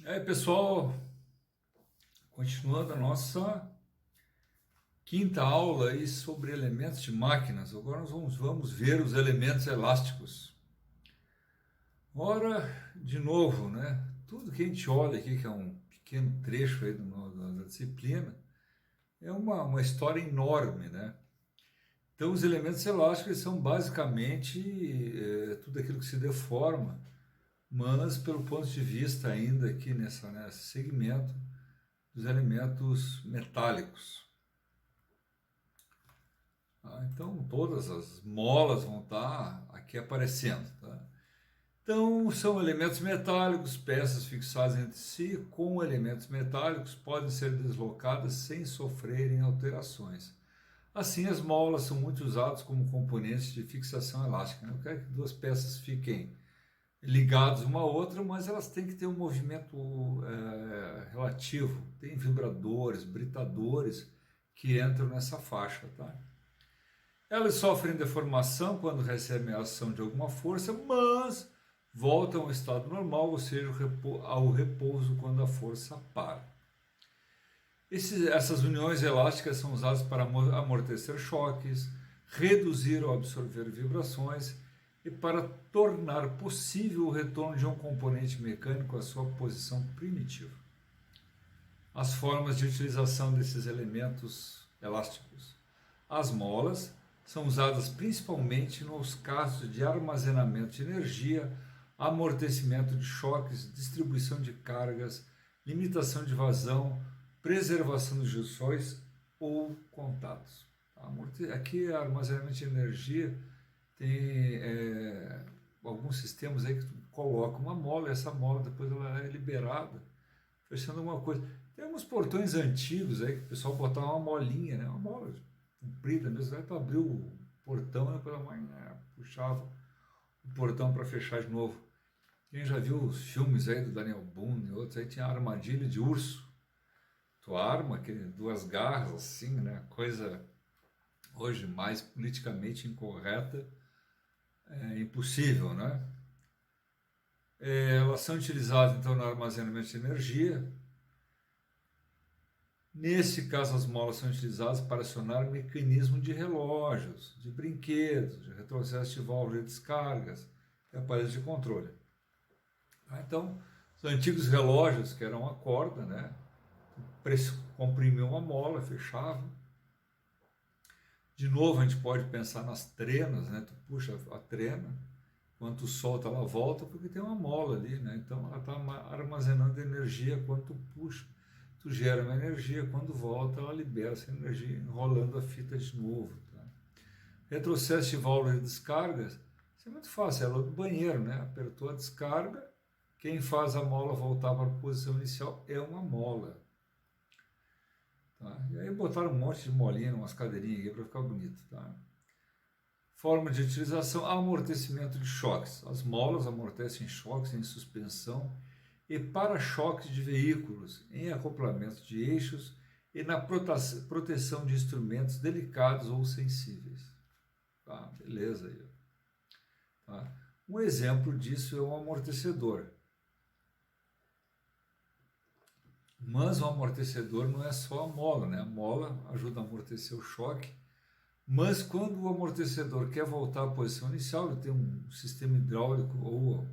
E aí, pessoal, continuando a nossa quinta aula aí sobre elementos de máquinas. Agora nós vamos ver os elementos elásticos. Ora, de novo, né? Tudo que a gente olha aqui, que é um pequeno trecho aí da disciplina, é uma história enorme, né? Então, os elementos elásticos são basicamente tudo aquilo que se deforma, mas pelo ponto de vista ainda aqui nesse segmento dos elementos metálicos. Então, todas as molas vão estar aqui aparecendo. Tá? Então, são elementos metálicos, peças fixadas entre si com elementos metálicos podem ser deslocadas sem sofrerem alterações. Assim, as molas são muito usadas como componentes de fixação elástica. Não quero que duas peças fiquem ligadas uma à outra, mas elas têm que ter um movimento relativo. Tem vibradores, britadores que entram nessa faixa. Tá? Elas sofrem deformação quando recebem a ação de alguma força, mas voltam ao estado normal, ou seja, ao repouso quando a força para. Essas uniões elásticas são usadas para amortecer choques, reduzir ou absorver vibrações e para tornar possível o retorno de um componente mecânico à sua posição primitiva. As formas de utilização desses elementos elásticos. As molas são usadas principalmente nos casos de armazenamento de energia, amortecimento de choques, distribuição de cargas, limitação de vazão, preservação de junções ou contatos. Aqui, armazenamento de energia, tem alguns sistemas aí que tu coloca uma mola, e essa mola depois ela é liberada, fechando alguma coisa. Tem alguns portões antigos aí que o pessoal botava uma molinha, né? Uma mola comprida mesmo, aí para abrir o portão, e depois a mãe puxava o portão para fechar de novo. Quem já viu os filmes aí do Daniel Boone e outros, aí tinha a armadilha de urso. Tu arma, duas garras assim, né? Coisa hoje mais politicamente incorreta, impossível, né? Elas são utilizadas então no armazenamento de energia. Nesse caso, as molas são utilizadas para acionar mecanismo de relógios, de brinquedos, de retrocesso de válvula de descargas e aparelhos de controle. Então, os antigos relógios, que eram a corda, né? Comprimiam uma mola, fechava. De novo, a gente pode pensar nas trenas, né? Tu puxa a trena, quando tu solta, ela volta, porque tem uma mola ali, né? Então, ela está armazenando energia quando tu puxa. Tu gera uma energia, quando volta, ela libera essa energia, enrolando a fita de novo. Tá? Retrocesso de válvula de descargas, isso é muito fácil, é ela do banheiro, né? Apertou a descarga, quem faz a mola voltar para a posição inicial é uma mola. Tá? E aí botaram um monte de molinha, umas cadeirinhas aqui para ficar bonito. Tá? Forma de utilização, amortecimento de choques. As molas amortecem choques em suspensão e para-choques de veículos, em acoplamento de eixos e na proteção de instrumentos delicados ou sensíveis. Tá? Beleza aí. Tá? Um exemplo disso é um amortecedor. Mas o amortecedor não é só a mola, né? A mola ajuda a amortecer o choque, mas quando o amortecedor quer voltar à posição inicial, ele tem um sistema hidráulico ou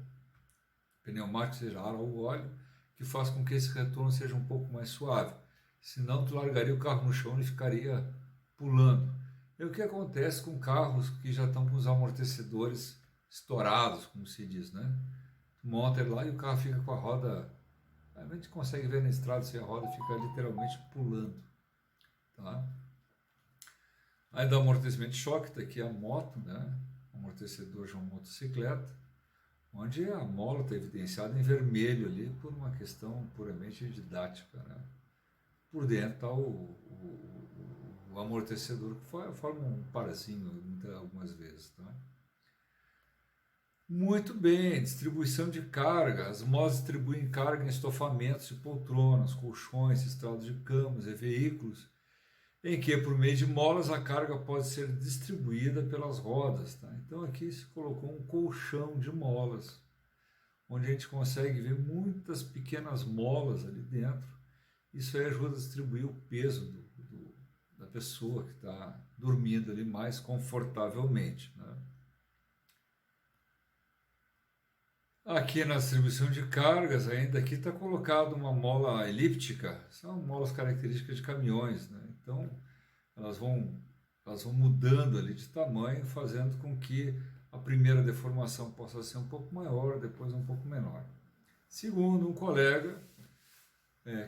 pneumático, seja ar ou óleo, que faz com que esse retorno seja um pouco mais suave. Senão, tu largaria o carro no chão e ficaria pulando. E o que acontece com carros que já estão com os amortecedores estourados, como se diz, né? Tu monta ele lá e o carro fica com a roda. A gente consegue ver na estrada se a roda fica literalmente pulando. Tá? Aí dá amortecimento de choque, está aqui a moto, né? Amortecedor de uma motocicleta, onde a mola está evidenciada em vermelho ali por uma questão puramente didática. Né? Por dentro está o amortecedor, que forma um parazinho algumas vezes. Tá? Muito bem, distribuição de carga. As molas distribuem carga em estofamentos de poltronas, colchões, estrados de camas e veículos, em que, por meio de molas, a carga pode ser distribuída pelas rodas. Tá? Então, aqui se colocou um colchão de molas, onde a gente consegue ver muitas pequenas molas ali dentro. Isso aí ajuda a distribuir o peso da pessoa que está dormindo ali mais confortavelmente, né? Aqui na distribuição de cargas, ainda aqui está colocado uma mola elíptica, são molas características de caminhões, né? Então, elas vão mudando ali de tamanho, fazendo com que a primeira deformação possa ser um pouco maior, depois um pouco menor. Segundo um colega,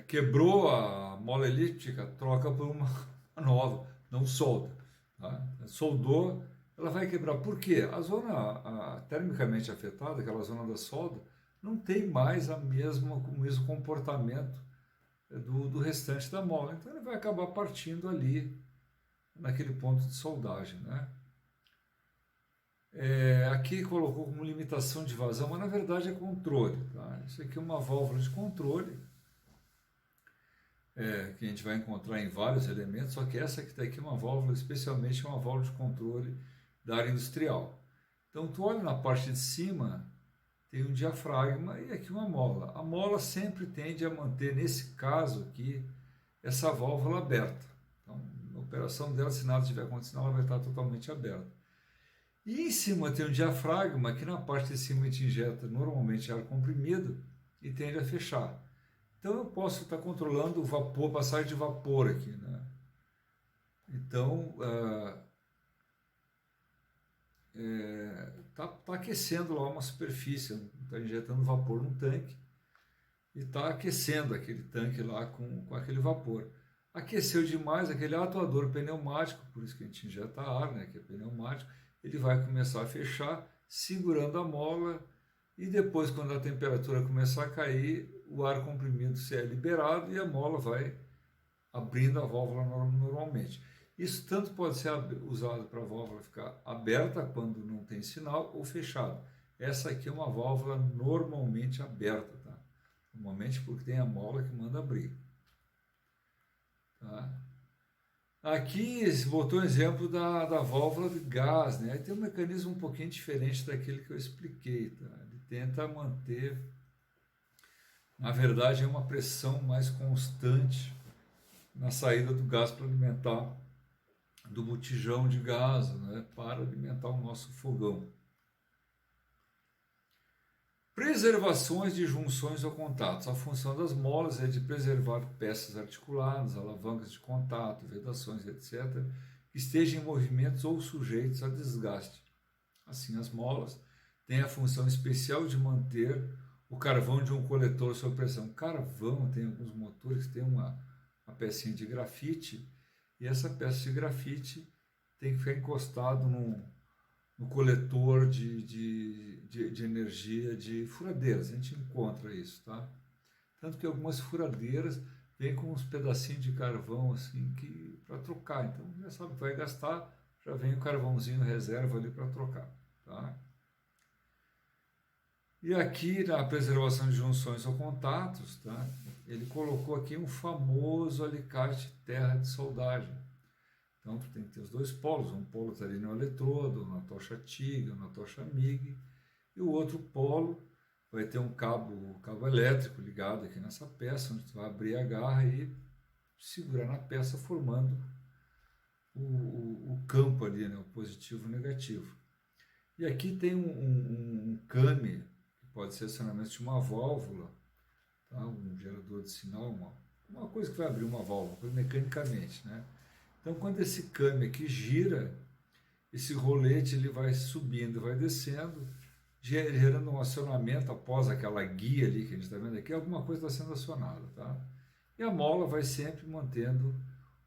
quebrou a mola elíptica, troca por uma nova, não solda. Tá? Soldou, ela vai quebrar. Por quê? A zona termicamente afetada, aquela zona da solda, não tem mais o mesmo comportamento do restante da mola. Então ele vai acabar partindo ali, naquele ponto de soldagem, né? Aqui colocou como limitação de vazão, mas na verdade é controle. Tá? Isso aqui é uma válvula de controle, que a gente vai encontrar em vários elementos, só que essa que está aqui é uma válvula, especialmente uma válvula de controle da área industrial. Então tu olha na parte de cima, tem um diafragma e aqui uma mola. A mola sempre tende a manter, nesse caso aqui, essa válvula aberta. Então, na operação dela, se nada estiver acontecendo, ela vai estar totalmente aberta. E em cima tem um diafragma que na parte de cima a gente injeta normalmente ar comprimido e tende a fechar. Então eu posso estar controlando o vapor, passagem de vapor aqui, né? Então tá aquecendo lá uma superfície, está injetando vapor num tanque e está aquecendo aquele tanque lá com aquele vapor. Aqueceu demais, aquele atuador pneumático, por isso que a gente injeta ar, né, que é pneumático, ele vai começar a fechar, segurando a mola, e depois, quando a temperatura começar a cair, o ar comprimido é liberado e a mola vai abrindo a válvula normalmente. Isso tanto pode ser usado para a válvula ficar aberta quando não tem sinal ou fechada. Essa aqui é uma válvula normalmente aberta, tá? Normalmente porque tem a mola que manda abrir. Tá? Aqui botou um exemplo da válvula de gás, né? Aí tem um mecanismo um pouquinho diferente daquele que eu expliquei, tá? Ele tenta manter, na verdade, é uma pressão mais constante na saída do gás para alimentar do botijão de gás, né? Para alimentar o nosso fogão. Preservações de junções ou contatos. A função das molas é de preservar peças articuladas, alavancas de contato, vedações, etc., que estejam em movimentos ou sujeitos a desgaste. Assim, as molas têm a função especial de manter o carvão de um coletor sob pressão. Carvão, tem alguns motores que tem uma pecinha de grafite, e essa peça de grafite tem que ficar encostado no coletor de energia de furadeiras. A gente encontra isso, tá? Tanto que algumas furadeiras vêm com uns pedacinhos de carvão assim que para trocar. Então já sabe que vai gastar, já vem o carvãozinho reserva ali para trocar, tá? E aqui na preservação de junções ou contatos, tá? Ele colocou aqui um famoso alicate terra de soldagem. Então, tu tem que ter os dois polos, um polo está ali no eletrodo, na tocha TIG, na tocha MIG, e o outro polo vai ter um cabo elétrico ligado aqui nessa peça, onde tu vai abrir a garra e segurar na peça, formando o campo ali, né, o positivo e o negativo. E aqui tem um came, que pode ser acionamento de uma válvula, tá? Um gerador de sinal, uma coisa que vai abrir uma válvula, mecanicamente, né? Então, quando esse came aqui gira, esse rolete ele vai subindo, vai descendo, gerando um acionamento após aquela guia ali que a gente está vendo aqui, alguma coisa está sendo acionada, tá? E a mola vai sempre mantendo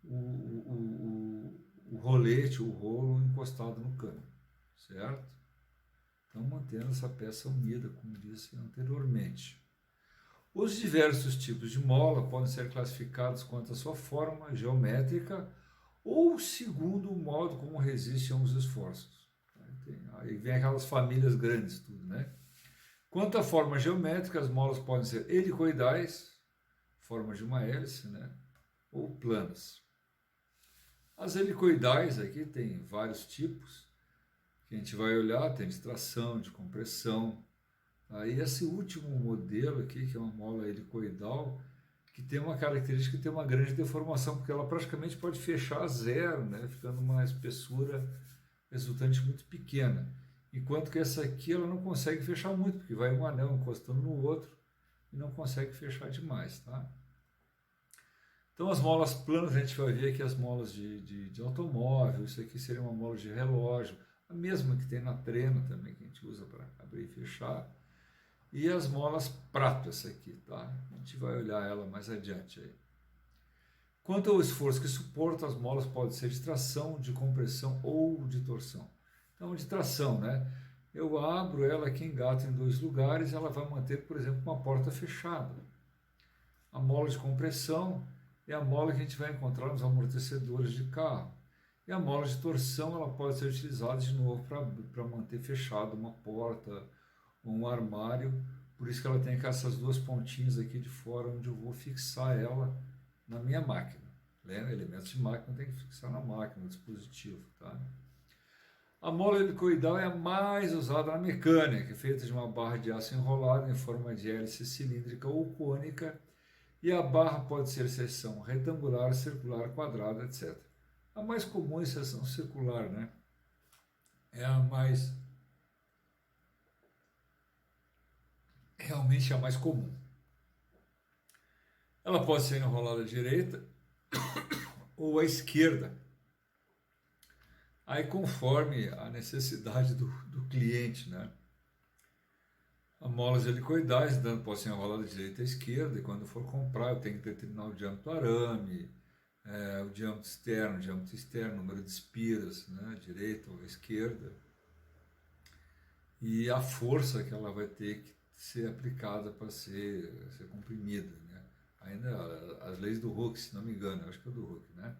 o rolete, o rolo encostado no came, certo? Então, mantendo essa peça unida, como disse anteriormente. Os diversos tipos de mola podem ser classificados quanto à sua forma geométrica ou segundo o modo como resistem aos esforços. Aí vem aquelas famílias grandes, tudo, né? Quanto à forma geométrica, as molas podem ser helicoidais, forma de uma hélice, né? Ou planas. As helicoidais aqui tem vários tipos, que a gente vai olhar, tem de tração, de compressão, Aí esse último modelo aqui, que é uma mola helicoidal, que tem uma característica que tem uma grande deformação, porque ela praticamente pode fechar a zero, né? Ficando uma espessura resultante muito pequena. Enquanto que essa aqui ela não consegue fechar muito, porque vai um anel encostando no outro e não consegue fechar demais, tá? Então as molas planas, a gente vai ver aqui as molas de automóvel, isso aqui seria uma mola de relógio, a mesma que tem na trena também, que a gente usa para abrir e fechar. E as molas prato, essa aqui, tá? A gente vai olhar ela mais adiante aí. Quanto ao esforço que suporta, as molas podem ser de tração, de compressão ou de torção. Então, de tração, né? Eu abro ela aqui, engato em dois lugares, ela vai manter, por exemplo, uma porta fechada. A mola de compressão é a mola que a gente vai encontrar nos amortecedores de carro. E a mola de torção, ela pode ser utilizada de novo para manter fechada uma porta ou um armário. Por isso que ela tem essas duas pontinhas aqui de fora, onde eu vou fixar ela na minha máquina. Lembra? Elementos de máquina tem que fixar na máquina, no dispositivo, tá? A mola helicoidal é a mais usada na mecânica, é feita de uma barra de aço enrolada em forma de hélice cilíndrica ou cônica, e a barra pode ser seção retangular, circular, quadrada, etc. A mais comum é a seção circular, né? É a mais, realmente a mais comum. Ela pode ser enrolada à direita ou à esquerda, aí conforme a necessidade do cliente, né? As molas helicoidais pode ser enrolada à direita e à esquerda, e quando for comprar eu tenho que determinar o diâmetro do arame, o diâmetro externo, número de espiras, né? Direita ou esquerda, e a força que ela vai ter que ser aplicada para ser comprimida, né? Ainda as leis do Hooke, se não me engano, acho que é do Hooke, né?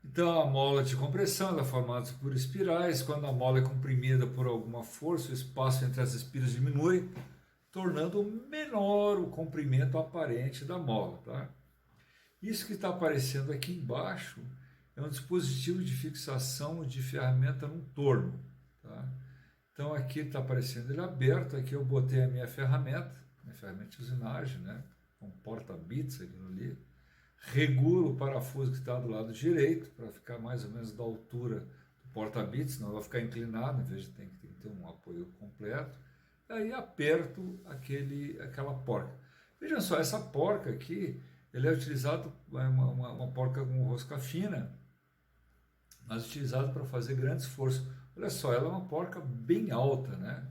Então a mola de compressão ela é formada por espirais. Quando a mola é comprimida por alguma força, o espaço entre as espiras diminui, tornando menor o comprimento aparente da mola, tá? Isso que está aparecendo aqui embaixo é um dispositivo de fixação de ferramenta num torno, tá? Então aqui está aparecendo ele aberto, aqui eu botei a minha ferramenta de usinagem, né? Com porta-bits ali. Regulo o parafuso que está do lado direito, para ficar mais ou menos da altura do porta-bits, senão vai ficar inclinado, em vez de tem que ter um apoio completo. E aí aperto aquela porca. Vejam só, essa porca aqui, ele é utilizado, uma porca com rosca fina, mas utilizado para fazer grande esforço. Olha só, ela é uma porca bem alta, né?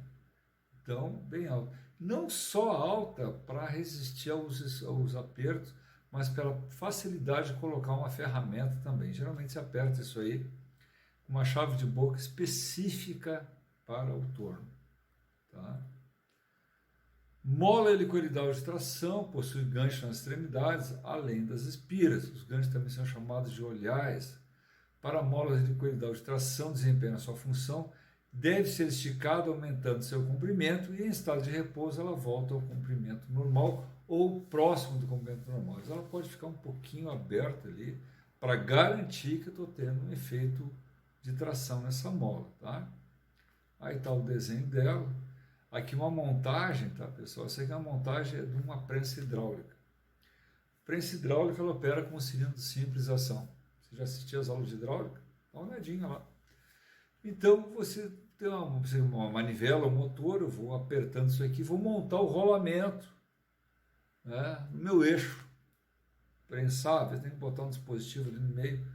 Então, bem alta. Não só alta para resistir aos apertos, mas pela facilidade de colocar uma ferramenta também. Geralmente se aperta isso aí com uma chave de boca específica para o torno. Tá? Mola helicoidal de tração possui gancho nas extremidades, além das espiras. Os ganchos também são chamados de olhais. Para a mola helicoidal de tração desempenhar a sua função, deve ser esticada aumentando seu comprimento e em estado de repouso ela volta ao comprimento normal ou próximo do comprimento normal. Mas ela pode ficar um pouquinho aberta ali para garantir que eu estou tendo um efeito de tração nessa mola, tá? Aí está o desenho dela. Aqui uma montagem, tá, pessoal? Essa aqui é uma montagem de uma prensa hidráulica. A prensa hidráulica ela opera com um cilindro simples ação. Você já assistiu às aulas de hidráulica? Dá uma olhadinha lá. Então você tem uma manivela, um motor, eu vou apertando isso aqui, vou montar o rolamento, né, no meu eixo. Prensar, eu tenho que botar um dispositivo ali no meio.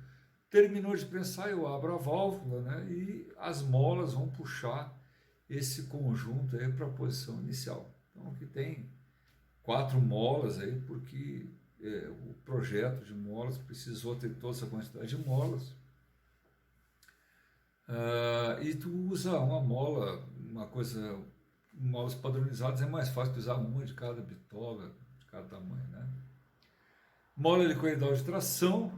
Terminou de prensar, eu abro a válvula, né, e as molas vão puxar esse conjunto aí para a posição inicial. Então aqui tem 4 molas aí, porque o projeto de molas precisou ter toda essa quantidade de molas. E tu usa uma mola, molas padronizadas é mais fácil usar uma de cada bitola, de cada tamanho, né? Mola helicoidal de tração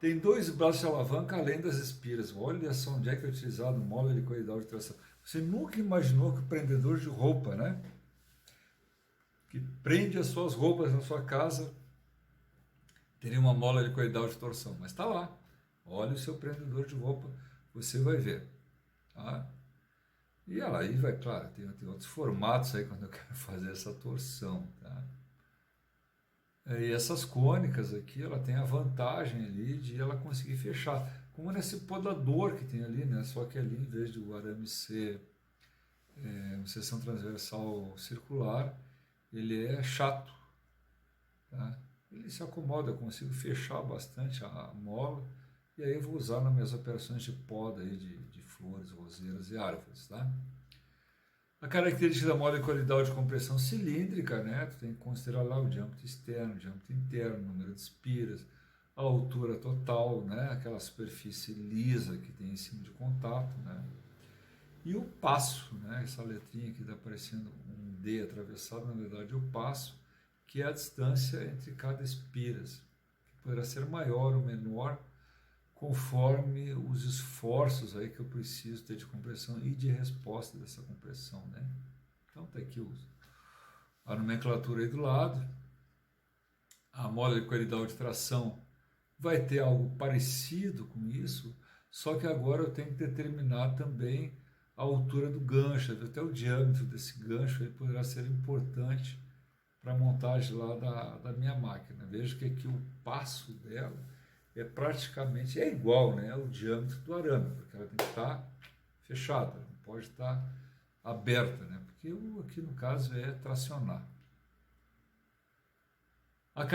tem 2 braços de alavanca além das espiras. Olha só onde é que é utilizado mola helicoidal de tração. Você nunca imaginou que o prendedor de roupa, né, que prende as suas roupas na sua casa, teria uma mola helicoidal de torção, mas está lá. Olha o seu prendedor de roupa, você vai ver. Tá? E ela aí vai, claro, tem outros formatos aí quando eu quero fazer essa torção, tá? E essas cônicas aqui, ela tem a vantagem ali de ela conseguir fechar, como nesse podador que tem ali, né? Só que ali, em vez do arame ser uma seção transversal circular, ele é chato, tá? Ele se acomoda, eu consigo fechar bastante a mola, e aí eu vou usar nas minhas operações de poda aí de flores, roseiras e árvores, tá? A característica da mola é qualidade de compressão cilíndrica, né? Tu tem que considerar lá o diâmetro externo, o diâmetro interno, o número de espiras, a altura total, né? Aquela superfície lisa que tem em cima de contato, né? E o passo, né? Essa letrinha que está aparecendo um D atravessado, na verdade é o passo, que é a distância entre cada espiras, que poderá ser maior ou menor conforme os esforços aí que eu preciso ter de compressão e de resposta dessa compressão, né? Então tá aqui a nomenclatura aí do lado. A mola de qualidade de tração vai ter algo parecido com isso, só que agora eu tenho que determinar também a altura do gancho, até o diâmetro desse gancho aí poderá ser importante para a montagem lá da minha máquina. Veja que aqui o passo dela é praticamente igual, né, ao diâmetro do arame, porque ela tem que estar fechada, não pode estar aberta, né, porque aqui no caso é tracionar. A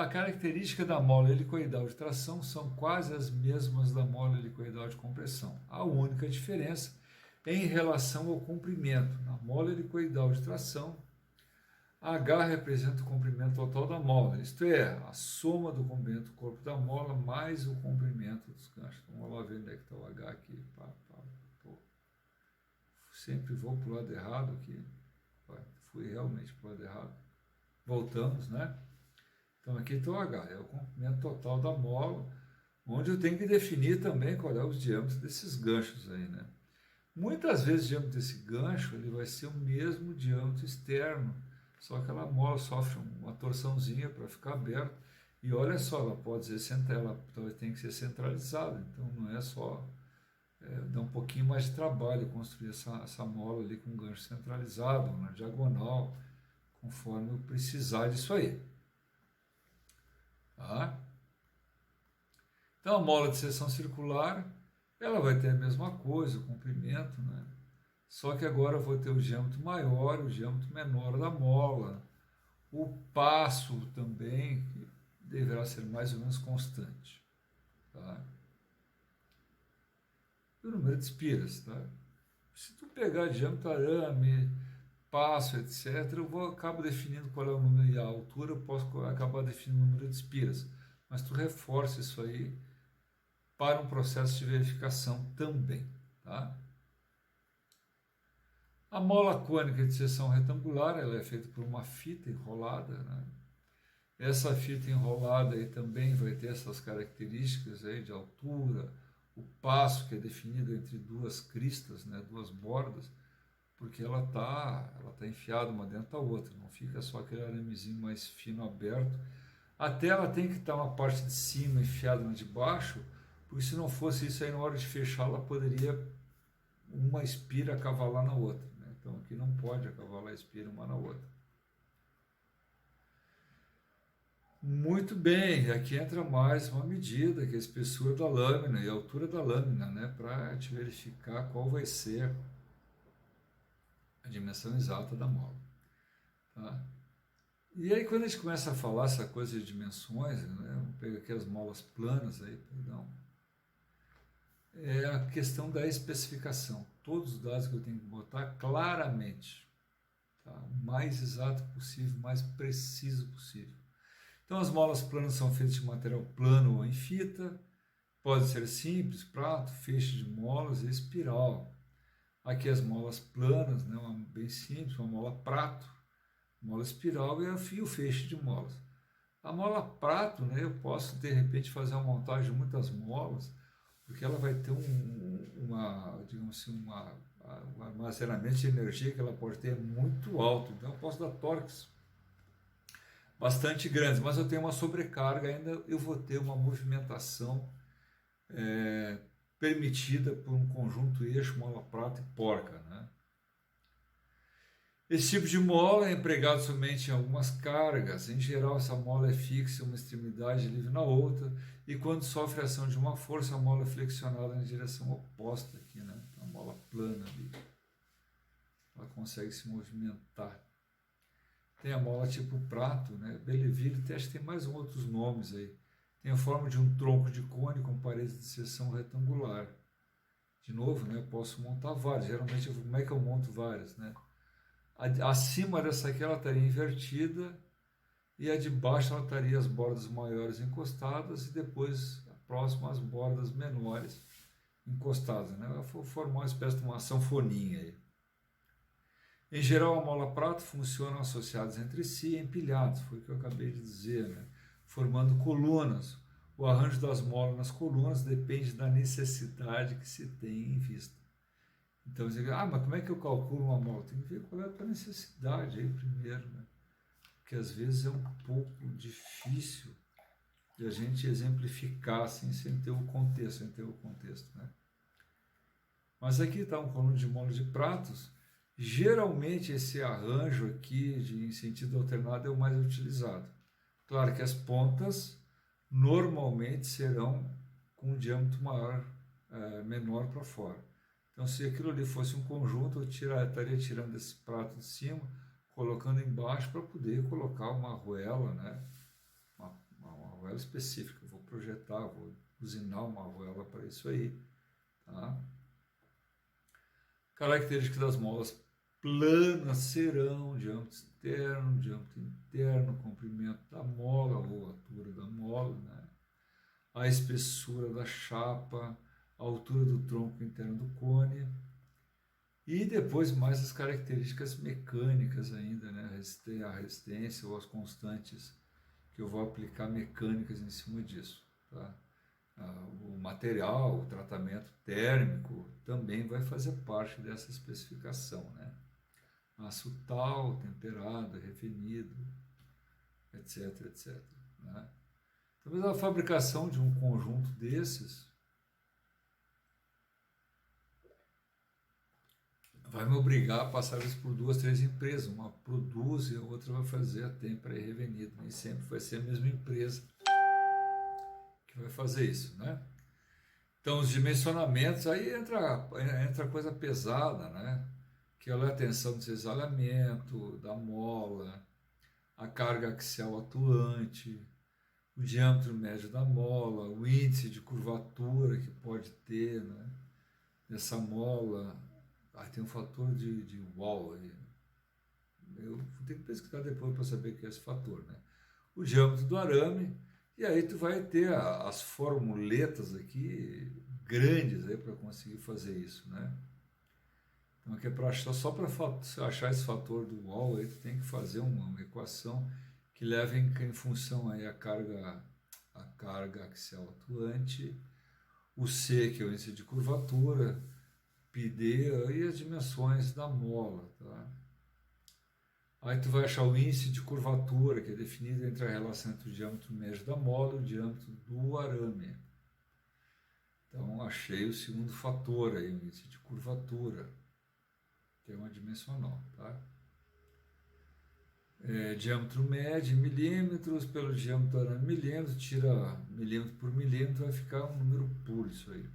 característica da mola helicoidal de tração são quase as mesmas da mola helicoidal de compressão. A única diferença é em relação ao comprimento. Na mola helicoidal de tração, H representa o comprimento total da mola, isto é, a soma do comprimento do corpo da mola mais o comprimento dos ganchos. Então, vamos lá ver onde é que está o H aqui. Sempre vou para o lado errado aqui. Fui realmente para o lado errado. Voltamos, né? Então, aqui está o H, é o comprimento total da mola, onde eu tenho que definir também qual é o diâmetro desses ganchos aí, né? Muitas vezes o diâmetro desse gancho ele vai ser o mesmo diâmetro externo, só que a mola sofre uma torçãozinha para ficar aberta. E olha só, ela pode ser centralizada, ela tem que ser centralizada, então não é só dá um pouquinho mais de trabalho construir essa mola ali com um gancho centralizado, na diagonal, conforme eu precisar disso aí. Tá? Então a mola de seção circular, ela vai ter a mesma coisa, o comprimento, né? Só que agora eu vou ter o diâmetro maior e o diâmetro menor da mola. O passo também deverá ser mais ou menos constante. Tá? E o número de espiras. Tá? Se tu pegar diâmetro arame, passo, etc., acabo definindo qual é o número e a altura, eu posso acabar definindo o número de espiras. Mas tu reforça isso aí para um processo de verificação também. Tá? A mola cônica de seção retangular ela é feita por uma fita enrolada, né? Essa fita enrolada aí também vai ter essas características aí de altura, o passo que é definido entre duas cristas, né, duas bordas, porque ela tá enfiada uma dentro da outra, não fica só aquele aramezinho mais fino aberto. Até ela tem que estar uma parte de cima enfiada na de baixo, porque se não fosse isso aí na hora de fechar ela poderia uma espira acavalar na outra. Então aqui não pode acavalar a espira uma na outra. Muito bem, aqui entra mais uma medida, que é a espessura da lâmina e a altura da lâmina, né, para te verificar qual vai ser a dimensão exata da mola. Tá? E aí quando a gente começa a falar essa coisa de dimensões, né, vamos pegar aqui as molas planas, aí, perdão, é a questão da especificação. Todos os dados que eu tenho que botar claramente, tá? O mais exato possível, o mais preciso possível. Então as molas planas são feitas de material plano ou em fita, pode ser simples, prato, feixe de molas e espiral. Aqui as molas planas, né, uma bem simples, uma mola prato, mola espiral e o feixe de molas. A mola prato, né, eu posso de repente fazer uma montagem de muitas molas, porque ela vai ter digamos assim, um armazenamento de energia que ela pode ter muito alto. Então eu posso dar torques bastante grandes, mas eu tenho uma sobrecarga ainda, eu vou ter uma movimentação permitida por um conjunto eixo, mola prata e porca, né? Esse tipo de mola é empregado somente em algumas cargas. Em geral, essa mola é fixa em uma extremidade livre na outra, e quando sofre a ação de uma força, a mola é flexionada na direção oposta aqui, né? A mola plana ali. Ela consegue se movimentar. Tem a mola tipo prato, né? Belleville, acho que tem mais outros nomes aí. Tem a forma de um tronco de cone com paredes de seção retangular. De novo, né? Eu posso montar várias. Geralmente, como é que eu monto várias, né? Acima dessa aqui ela estaria invertida e a de baixo ela estaria as bordas maiores encostadas e depois a próxima as bordas menores encostadas, né? Ela vai formar uma espécie de uma sanfoninha aí. Em geral, a mola prata funciona associadas entre si, empilhados, foi o que eu acabei de dizer, né? Formando colunas. O arranjo das molas nas colunas depende da necessidade que se tem em vista. Então, você diz, mas como é que eu calculo uma mola? Tem que ver qual é a tua necessidade aí primeiro, né? Porque às vezes é um pouco difícil de a gente exemplificar assim, sem ter o contexto, né? Mas aqui está um coluna de mola de pratos. Geralmente esse arranjo aqui em sentido alternado é o mais utilizado. Claro que as pontas normalmente serão com um diâmetro menor para fora. Então, se aquilo ali fosse um conjunto, eu estaria tirando esse prato de cima, colocando embaixo para poder colocar uma arruela, né? Uma arruela específica. Eu vou projetar, vou usinar uma arruela para isso aí. Tá? Características das molas planas serão diâmetro interno, comprimento da mola ou altura da mola, né? A espessura da chapa, a altura do tronco interno do cone e depois mais as características mecânicas ainda, né? A resistência ou as constantes que eu vou aplicar mecânicas em cima disso, tá? O material, o tratamento térmico também vai fazer parte dessa especificação, né? Aço tal, temperado, refinido, etc, etc, né? Talvez a fabricação de um conjunto desses vai me obrigar a passar isso por 2, 3 empresas. Uma produz e a outra vai fazer a tempera e revenido. Nem sempre vai ser a mesma empresa que vai fazer isso, né? Então, os dimensionamentos, aí entra coisa pesada, né? Que é a tensão de cisalhamento, da mola, a carga axial atuante, o diâmetro médio da mola, o índice de curvatura que pode ter, né? Dessa mola. Tem um fator de Wall aí. Eu vou ter que pesquisar depois para saber o que é esse fator, né? O diâmetro do arame, e aí tu vai ter as formuletas aqui grandes aí para conseguir fazer isso, né? Então aqui é para achar, só para achar esse fator do Wall aí tu tem que fazer uma equação que leva em função aí a carga axial atuante, o C, que é o índice de curvatura, πd e as dimensões da mola, tá? Aí tu vai achar o índice de curvatura, que é definido entre a relação entre o diâmetro médio da mola e o diâmetro do arame. Então, achei o segundo fator aí, o índice de curvatura, que é uma dimensional, tá? Diâmetro médio em milímetros, pelo diâmetro do arame milímetro, tira milímetro por milímetro, vai ficar um número puro isso aí.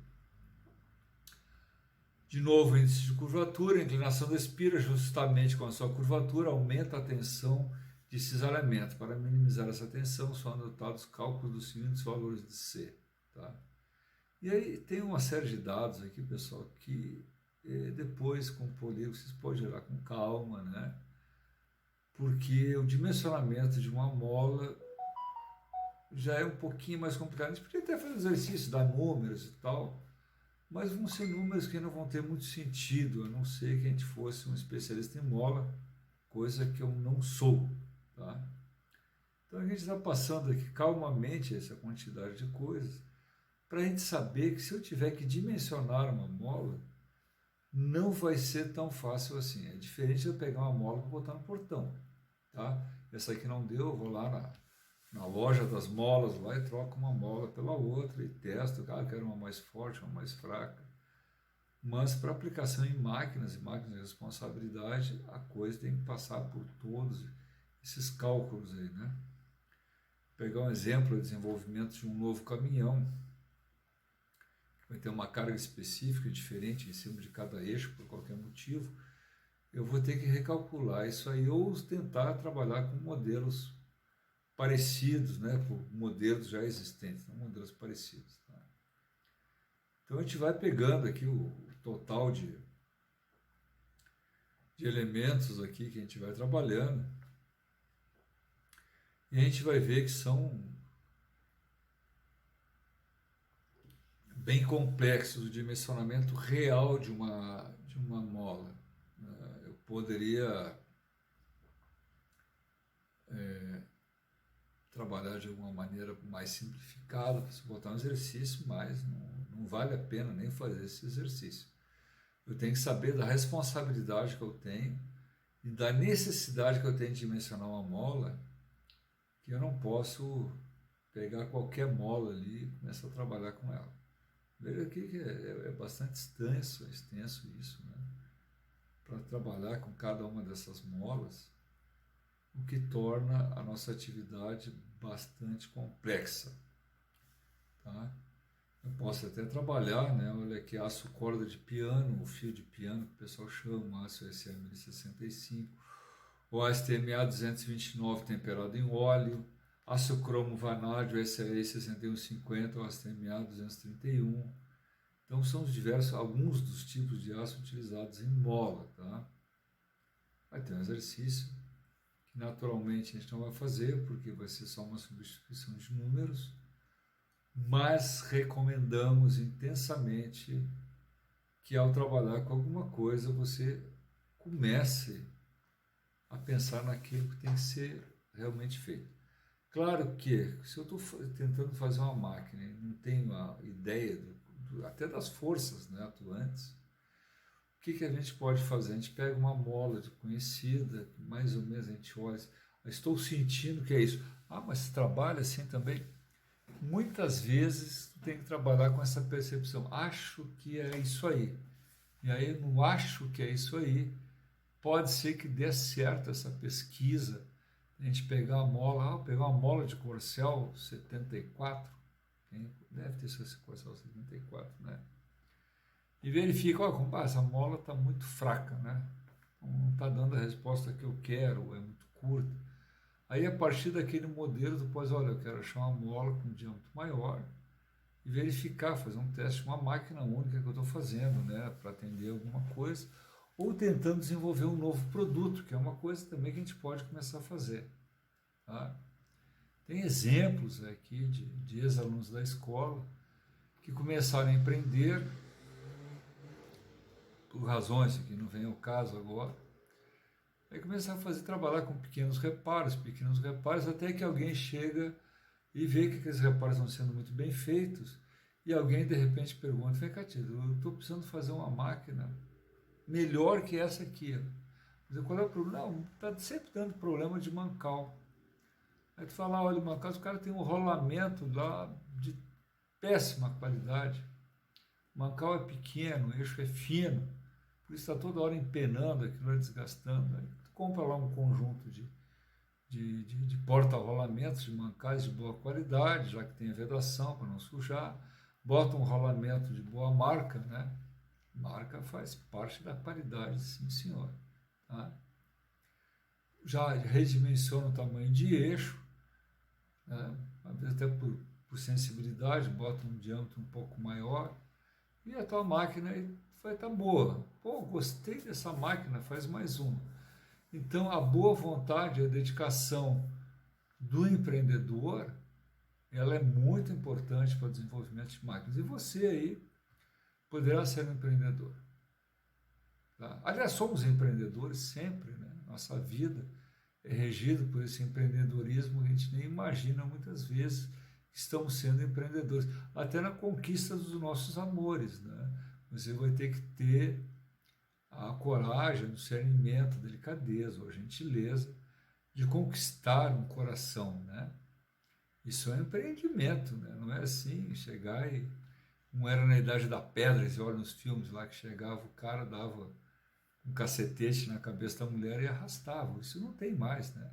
De novo, o índice de curvatura, a inclinação da espira, justamente com a sua curvatura, aumenta a tensão de cisalhamento. Para minimizar essa tensão, são adotados cálculos dos seguintes valores de C. Tá? E aí tem uma série de dados aqui, pessoal, que depois, com o polígono, vocês podem olhar com calma, né? Porque o dimensionamento de uma mola já é um pouquinho mais complicado. A gente podia até fazer exercício, dar números e tal, mas vão ser números que não vão ter muito sentido, a não ser que a gente fosse um especialista em mola, coisa que eu não sou, tá? Então a gente está passando aqui calmamente essa quantidade de coisas, para a gente saber que se eu tiver que dimensionar uma mola, não vai ser tão fácil assim. É diferente de eu pegar uma mola para botar no portão, tá? Essa aqui não deu, eu vou lá na loja das molas lá e troca uma mola pela outra e testa, quero uma mais forte, uma mais fraca. Mas para aplicação em máquinas e máquinas de responsabilidade, a coisa tem que passar por todos esses cálculos aí, né? Pegar um exemplo de desenvolvimento de um novo caminhão, que vai ter uma carga específica diferente em cima de cada eixo por qualquer motivo, eu vou ter que recalcular isso aí ou tentar trabalhar com modelos parecidos, né, por modelos já existentes, não modelos parecidos. Tá? Então a gente vai pegando aqui o total de elementos aqui que a gente vai trabalhando e a gente vai ver que são bem complexos o dimensionamento real de uma mola. Eu poderia trabalhar de alguma maneira mais simplificada, para botar um exercício, mas não vale a pena nem fazer esse exercício. Eu tenho que saber da responsabilidade que eu tenho e da necessidade que eu tenho de dimensionar uma mola, que eu não posso pegar qualquer mola ali e começar a trabalhar com ela. Veja aqui que é bastante extenso isso, né? Para trabalhar com cada uma dessas molas, o que torna a nossa atividade bastante complexa. Tá? Eu posso até trabalhar, né? Olha aqui, aço corda de piano, o fio de piano que o pessoal chama, aço SM1065, o ASTMA 229 temperado em óleo, aço cromo vanádio SAE 6150, o ASTMA 231. Então são alguns dos tipos de aço utilizados em mola. Tá? Vai ter um exercício que naturalmente a gente não vai fazer, porque vai ser só uma substituição de números, mas recomendamos intensamente que ao trabalhar com alguma coisa você comece a pensar naquilo que tem que ser realmente feito. Claro que se eu estou tentando fazer uma máquina e não tenho a ideia até das forças, né, atuantes, o que a gente pode fazer? A gente pega uma mola desconhecida, mais ou menos a gente olha, estou sentindo que é isso. Ah, mas você trabalha assim também? Muitas vezes tu tem que trabalhar com essa percepção. Acho que é isso aí. E aí, no acho que é isso aí, pode ser que dê certo essa pesquisa. A gente pegar a mola, pegar uma mola de Corcel 74, deve ter sido esse Corcel 74, né? E verifica, essa mola está muito fraca, né? Não está dando a resposta que eu quero, é muito curta. Aí, a partir daquele modelo, tu pode, eu quero achar uma mola com um diâmetro maior e verificar, fazer um teste com uma máquina única que eu estou fazendo, né, para atender alguma coisa, ou tentando desenvolver um novo produto, que é uma coisa também que a gente pode começar a fazer. Tá? Tem exemplos aqui de ex-alunos da escola que começaram a empreender, por razões que não vem ao caso agora, aí começaram a trabalhar com pequenos reparos, até que alguém chega e vê que aqueles reparos estão sendo muito bem feitos, e alguém de repente pergunta, vem cá, tio, eu estou precisando fazer uma máquina melhor que essa aqui. Mas qual é o problema? Não, está sempre dando problema de mancal. Aí tu fala, olha, o mancal, o cara tem um rolamento lá de péssima qualidade, o mancal é pequeno, o eixo é fino, por isso está toda hora empenando, aquilo vai desgastando. Aí tu compra lá um conjunto de porta-rolamentos, de mancais de boa qualidade, já que tem a vedação para não sujar, bota um rolamento de boa marca, né? Marca faz parte da qualidade, sim senhor. Tá? Já redimensiona o tamanho de eixo, né? Às vezes até por sensibilidade, bota um diâmetro um pouco maior, e a tua máquina vai estar boa. Pô, gostei dessa máquina, faz mais uma. Então, a boa vontade e a dedicação do empreendedor, ela é muito importante para o desenvolvimento de máquinas. E você aí poderá ser um empreendedor. Tá? Aliás, somos empreendedores sempre, né? Nossa vida é regida por esse empreendedorismo que a gente nem imagina muitas vezes que estamos sendo empreendedores. Até na conquista dos nossos amores, né? Você vai ter que ter a coragem, o discernimento, a delicadeza, a gentileza de conquistar um coração, né? Isso é um empreendimento, né? Não é assim, chegar e... Não era na Idade da Pedra, você olha nos filmes lá que chegava, o cara dava um cacetete na cabeça da mulher e arrastava. Isso não tem mais, né?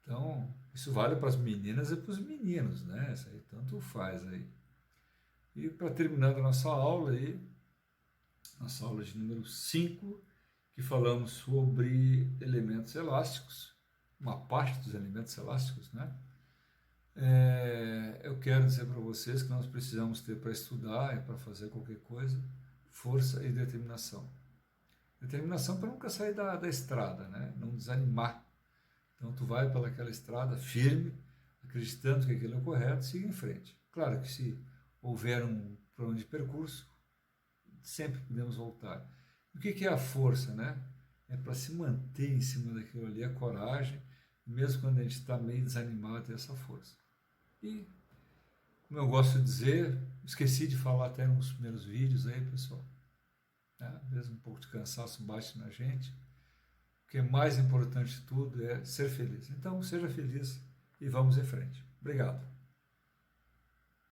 Então, isso vale para as meninas e para os meninos, né? Isso aí tanto faz aí. E para terminar a nossa aula aí, nossa aula de número 5, que falamos sobre elementos elásticos, uma parte dos elementos elásticos, né? Eu quero dizer para vocês que nós precisamos ter para estudar e para fazer qualquer coisa, força e determinação. Determinação para nunca sair da estrada, né? Não desanimar. Então tu vai pelaquela estrada firme, acreditando que aquilo é o correto, siga em frente. Claro que se houver um plano de percurso, sempre podemos voltar. O que é a força, né? É para se manter em cima daquilo ali, a coragem, mesmo quando a gente está meio desanimado, ter essa força. E, como eu gosto de dizer, esqueci de falar até nos primeiros vídeos aí, pessoal, né? Às vezes um pouco de cansaço bate na gente. O que é mais importante de tudo é ser feliz. Então, seja feliz e vamos em frente. Obrigado.